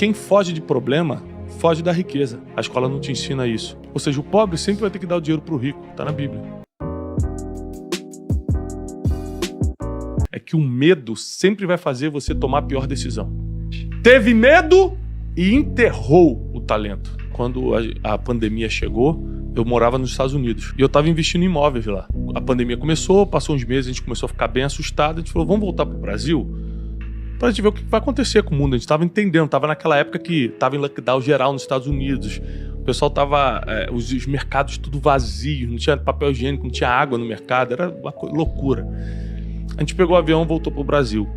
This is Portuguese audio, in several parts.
quem foge de problema, foge da riqueza. A escola não te ensina isso. Ou seja, o pobre sempre vai ter que dar o dinheiro pro rico. Tá na Bíblia. É que o medo sempre vai fazer você tomar a pior decisão. Teve medo e enterrou o talento. Quando a pandemia chegou, eu morava nos Estados Unidos. E eu estava investindo em imóveis lá. A pandemia começou, passou uns meses, a gente começou a ficar bem assustado. A gente falou, vamos voltar pro Brasil pra gente ver o que vai acontecer com o mundo. A gente estava entendendo, estava naquela época que estava em lockdown geral nos Estados Unidos. O pessoal estava, os mercados tudo vazios, não tinha papel higiênico, não tinha água no mercado, era uma loucura. A gente pegou o avião e voltou pro Brasil.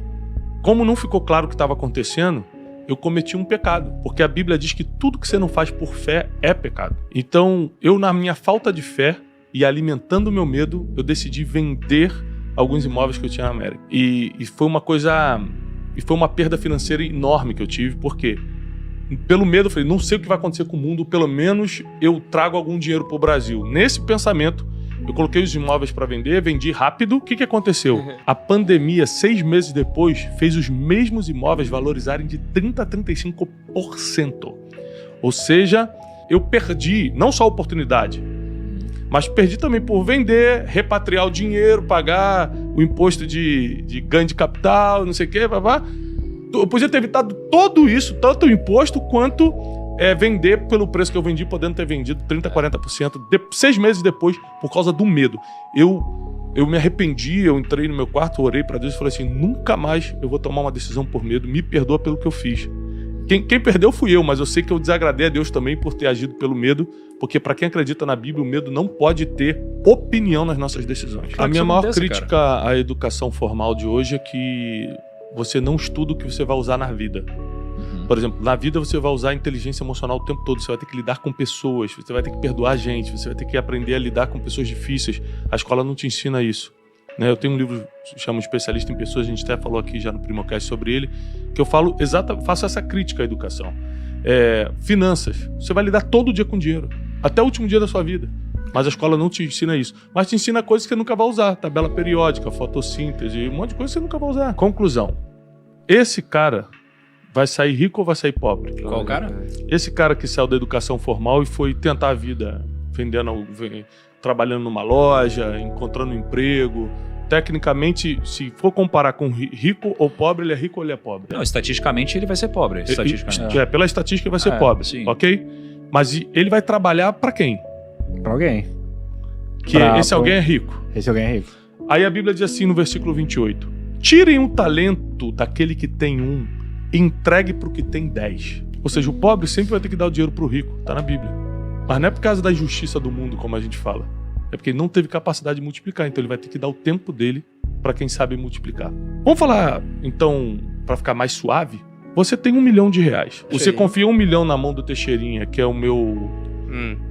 Como não ficou claro o que estava acontecendo, eu cometi um pecado, porque a Bíblia diz que tudo que você não faz por fé é pecado. Então, eu, na minha falta de fé e alimentando o meu medo, eu decidi vender alguns imóveis que eu tinha na América. E foi uma coisa... E foi uma perda financeira enorme que eu tive, porque pelo medo eu falei, não sei o que vai acontecer com o mundo, pelo menos eu trago algum dinheiro pro Brasil. Nesse pensamento, eu coloquei os imóveis para vender, vendi rápido. O que aconteceu? A pandemia, 6 meses depois, fez os mesmos imóveis valorizarem de 30% a 35%. Ou seja, eu perdi não só a oportunidade, mas perdi também por vender, repatriar o dinheiro, pagar o imposto de ganho de capital, não sei o quê, eu podia ter evitado tudo isso, tanto o imposto quanto vender pelo preço que eu vendi, podendo ter vendido 30%, 40%, 6 meses depois, por causa do medo. Eu me arrependi, eu entrei no meu quarto, orei para Deus e falei assim, nunca mais eu vou tomar uma decisão por medo, me perdoa pelo que eu fiz. Quem perdeu fui eu, mas eu sei que eu desagradei a Deus também por ter agido pelo medo, porque para quem acredita na Bíblia, o medo não pode ter opinião nas nossas decisões. A minha maior crítica à educação formal de hoje é que você não estuda o que você vai usar na vida. Por exemplo, na vida você vai usar a inteligência emocional o tempo todo, você vai ter que lidar com pessoas, você vai ter que perdoar a gente, você vai ter que aprender a lidar com pessoas difíceis. A escola não te ensina isso. Eu tenho um livro que chama Especialista em Pessoas, a gente até falou aqui já no Primocast sobre ele, que eu faço essa crítica à educação. Finanças, você vai lidar todo dia com dinheiro, até o último dia da sua vida, mas a escola não te ensina isso, mas te ensina coisas que você nunca vai usar, tabela periódica, fotossíntese, um monte de coisa que você nunca vai usar. Conclusão, esse cara vai sair rico ou vai sair pobre? Qual cara? Esse cara que saiu da educação formal e foi tentar a vida trabalhando numa loja, encontrando um emprego. Tecnicamente, se for comparar com rico ou pobre, ele é rico ou ele é pobre? Não, estatisticamente ele vai ser pobre. Pela estatística ele vai ser pobre, sim. Ok? Mas ele vai trabalhar para quem? Para alguém. Esse alguém é rico. Esse alguém é rico. Aí a Bíblia diz assim no versículo 28. Tirem o talento daquele que tem 1 e entregue para o que tem 10. Ou seja, o pobre sempre vai ter que dar o dinheiro para o rico. Tá na Bíblia. Mas não é por causa da injustiça do mundo, como a gente fala. É porque ele não teve capacidade de multiplicar. Então ele vai ter que dar o tempo dele para quem sabe multiplicar. Vamos falar, então, para ficar mais suave? Você tem R$1 milhão. Você confia 1 milhão na mão do Teixeirinha, que é o meu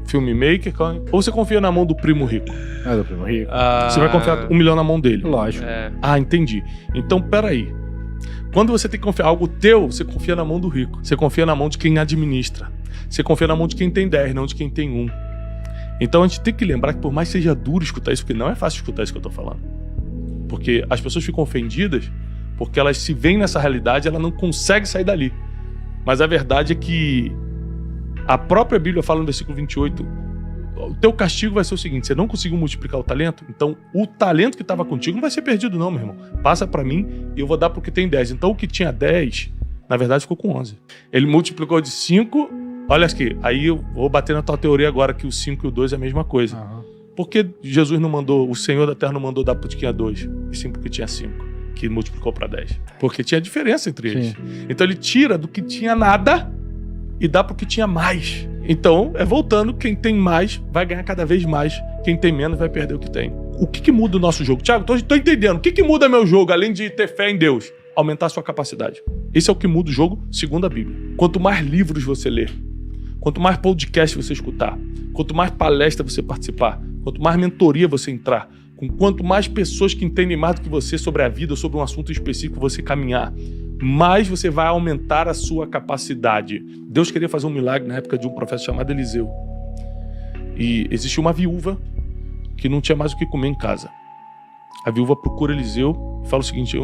filmmaker, ou você confia na mão do primo rico? Do primo rico. Você vai confiar 1 milhão na mão dele? Lógico. Entendi. Então, peraí. Quando você tem que confiar algo teu, você confia na mão do rico. Você confia na mão de quem administra. Você confia na mão de quem tem 10, não de quem tem 1. Então a gente tem que lembrar que por mais seja duro escutar isso, porque não é fácil escutar isso que eu tô falando. Porque as pessoas ficam ofendidas porque elas se veem nessa realidade e ela não consegue sair dali. Mas a verdade é que a própria Bíblia fala no versículo 28, o teu castigo vai ser o seguinte, você não conseguiu multiplicar o talento, então o talento que estava contigo não vai ser perdido não, meu irmão. Passa para mim e eu vou dar pro que tem 10. Então o que tinha 10, na verdade ficou com 11. Ele multiplicou de 5, olha aqui, aí eu vou bater na tua teoria agora que o 5 e o 2 é a mesma coisa. Por que Jesus não mandou, o Senhor da Terra não mandou dar pro que tinha 2, e sim porque tinha 5, que multiplicou para 10? Porque tinha diferença entre eles. Sim. Então ele tira do que tinha nada e dá pro que tinha mais. Então, voltando, quem tem mais vai ganhar cada vez mais, quem tem menos vai perder o que tem. O que muda o nosso jogo? Thiago, tô entendendo. O que muda meu jogo, além de ter fé em Deus? Aumentar a sua capacidade. Esse é o que muda o jogo, segundo a Bíblia. Quanto mais livros você ler, quanto mais podcast você escutar, quanto mais palestra você participar, quanto mais mentoria você entrar, com quanto mais pessoas que entendem mais do que você sobre a vida, sobre um assunto específico você caminhar, mais você vai aumentar a sua capacidade. Deus queria fazer um milagre na época de um profeta chamado Eliseu. E existia uma viúva que não tinha mais o que comer em casa. A viúva procura Eliseu e fala o seguinte,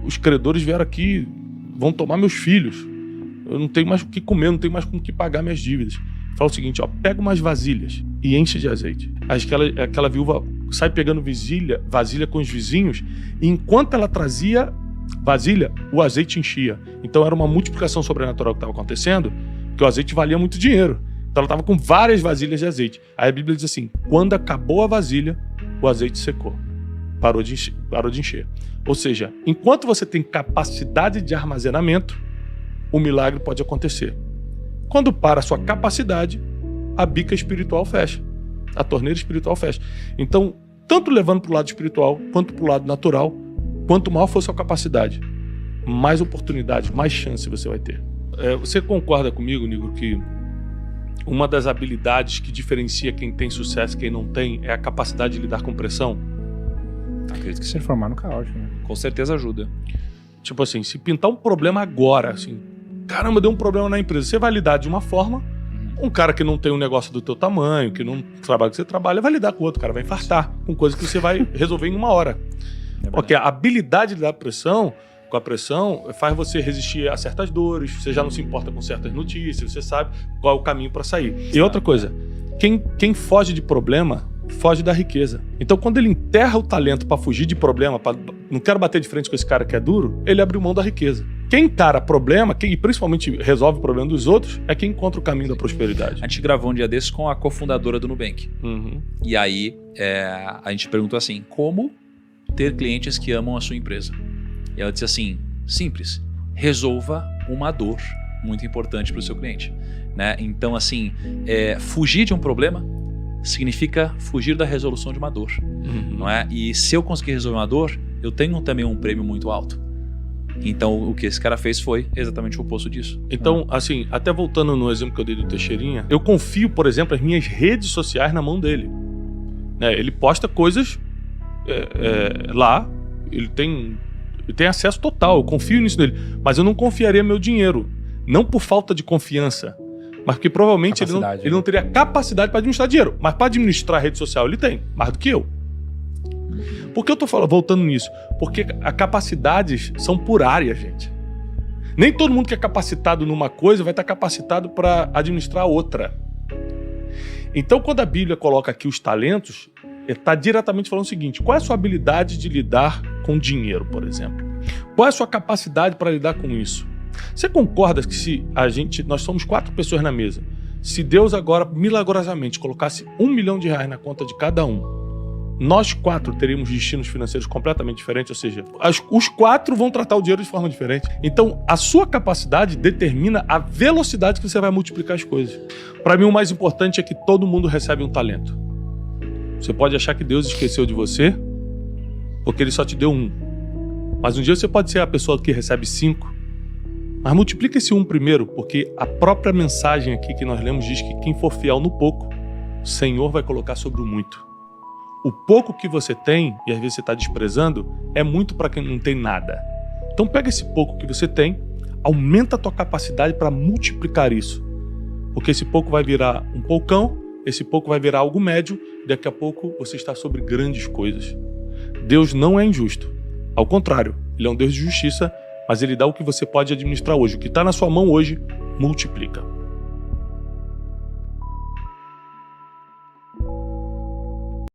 os credores vieram aqui, vão tomar meus filhos. eu não tenho mais o que comer, não tenho mais com o que pagar minhas dívidas. Fala o seguinte, ó, pega umas vasilhas e enche de azeite. Aquela viúva sai pegando vasilha com os vizinhos, e enquanto ela trazia vasilha, o azeite enchia. Então era uma multiplicação sobrenatural que estava acontecendo, porque o azeite valia muito dinheiro. Então ela estava com várias vasilhas de azeite. Aí a Bíblia diz assim, quando acabou a vasilha, o azeite secou. Parou de encher. Ou seja, enquanto você tem capacidade de armazenamento, o milagre pode acontecer. Quando para a sua capacidade, a bica espiritual fecha. A torneira espiritual fecha. Então, tanto levando para o lado espiritual, quanto para o lado natural, quanto maior for a sua capacidade, mais oportunidade, mais chance você vai ter. Você concorda comigo, Nigro, que uma das habilidades que diferencia quem tem sucesso e quem não tem é a capacidade de lidar com pressão? Acredito que Se sim. formar no caos, né? Com certeza ajuda. Tipo assim, se pintar um problema agora, assim, caramba, deu um problema na empresa, você vai lidar de uma forma, um cara que não tem um negócio do teu tamanho, que não trabalha que você trabalha, vai lidar com outro, cara vai infartar, com coisa que você vai resolver em uma hora. Porque a habilidade de lidar com a pressão faz você resistir a certas dores, você já não se importa com certas notícias, você sabe qual é o caminho para sair. E outra coisa, quem foge de problema, foge da riqueza. Então, quando ele enterra o talento para fugir de problema, não quero bater de frente com esse cara que é duro, ele abriu mão da riqueza. Quem encara problema, e principalmente resolve o problema dos outros, é quem encontra o caminho da prosperidade. A gente gravou um dia desses com a cofundadora do Nubank. Uhum. E aí, a gente perguntou assim, como ter clientes que amam a sua empresa? E ela disse assim, simples, resolva uma dor muito importante para o seu cliente. Né? Então, assim, fugir de um problema significa fugir da resolução de uma dor. Uhum. Não é? E se eu conseguir resolver uma dor, eu tenho também um prêmio muito alto. Então, o que esse cara fez foi exatamente o oposto disso. Então, assim, até voltando no exemplo que eu dei do Teixeirinha, eu confio, por exemplo, as minhas redes sociais na mão dele. Ele posta coisas lá, ele tem acesso total, eu confio nisso dele. Mas eu não confiaria meu dinheiro, não por falta de confiança, mas porque provavelmente ele não teria capacidade para administrar dinheiro. Mas para administrar a rede social ele tem, mais do que eu. Por que eu tô voltando nisso? Porque as capacidades são por área, gente. Nem todo mundo que é capacitado numa coisa vai estar capacitado para administrar outra. Então, quando a Bíblia coloca aqui os talentos, está diretamente falando o seguinte: qual é a sua habilidade de lidar com dinheiro, por exemplo? Qual é a sua capacidade para lidar com isso? Você concorda que nós somos 4 pessoas na mesa, se Deus agora milagrosamente colocasse R$1 milhão na conta de cada um, nós 4 teríamos destinos financeiros completamente diferentes, ou seja, os 4 vão tratar o dinheiro de forma diferente. Então, a sua capacidade determina a velocidade que você vai multiplicar as coisas. Para mim, o mais importante é que todo mundo recebe um talento. Você pode achar que Deus esqueceu de você, porque Ele só te deu 1. Mas um dia você pode ser a pessoa que recebe 5. Mas multiplica esse 1 primeiro, porque a própria mensagem aqui que nós lemos diz que quem for fiel no pouco, o Senhor vai colocar sobre o muito. O pouco que você tem, e às vezes você está desprezando, é muito para quem não tem nada. Então pega esse pouco que você tem, aumenta a tua capacidade para multiplicar isso. Porque esse pouco vai virar um poucão, esse pouco vai virar algo médio, daqui a pouco você está sobre grandes coisas. Deus não é injusto. Ao contrário, Ele é um Deus de justiça, mas Ele dá o que você pode administrar hoje. O que está na sua mão hoje, multiplica.